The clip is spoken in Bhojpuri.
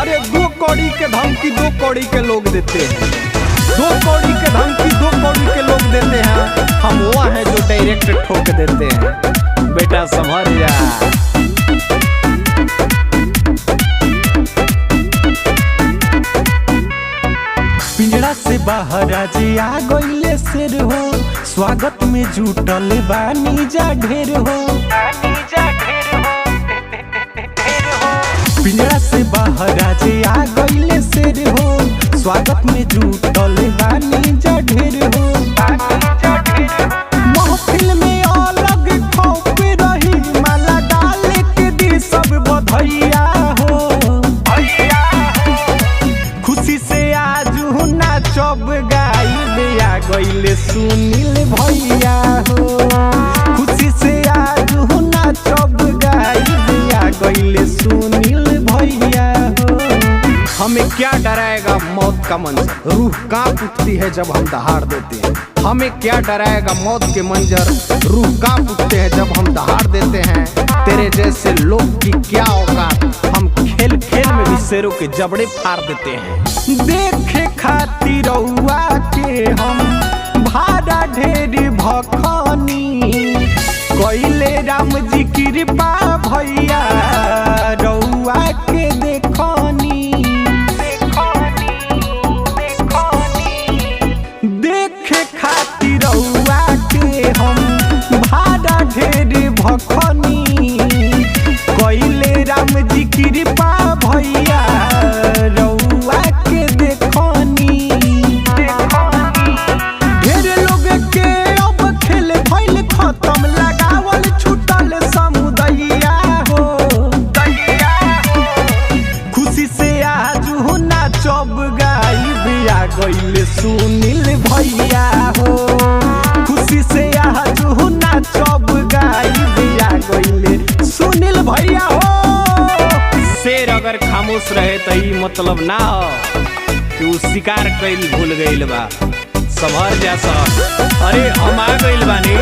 अरे 2 कौड़ी के धमकी 2 कौड़ी के लोग देते हैं, 2 कौड़ी के धमकी 2 कौड़ी के लोग देते हैं। हम वो हैं जो डायरेक्ट ठोक देते हैं। बेटा संभल जा। पिंजरा से बाहर आज आ गइले शेर हो, स्वागत में जुटल बानी जा ढेर हो। पिंजरा से बाहर आज आ गइले शेर हो, स्वागत में जुटल बानी जा ढेर हो। महफिल में अलग खौफ रही, माला डाल के दी सब बधैया हो। खुशी से आज नाचब गाइब आ गइले सुनील भैया हो। खुशी से आज नाचब गाइब आ गइले सुनील भैया हो। हमें क्या डराएगा मौत का मंजर, रूह कांप उठती है जब हम दहाड़ देते हैं। हमें क्या डराएगा मौत के मंजर, रूह कांप उठते हैं जब हम दहाड़ देते हैं। तेरे जैसे लोग की क्या औकात, हम खेल खेल में भी शेरों के जबड़े फाड़ देते हैं। देखे खातिर रउआ के हम भाड़ा ढेर भखनी, कइले राम जी कृपा भैया रउआ के देखनी। देखे खातिर रउआ के हम भाड़ा ढेर भखनी, कइले राम जी कृपा भैया रउआ के देखनी। ढेर लोग के अब खेल भइल खत्म, लगावल छूटल समुदैया हो। खुशी से आज नाचब गाइब आ गइले सुनील भैया हो। खुशी से आज नाचब गाइब आ गइले सुनील भैया हो। शेर अगर खामोश रहे तो ई मतलब ना हो कि उ शिकार कइल भूल गइल बा। संभर जा सब। अरे हम आ गइल बानी।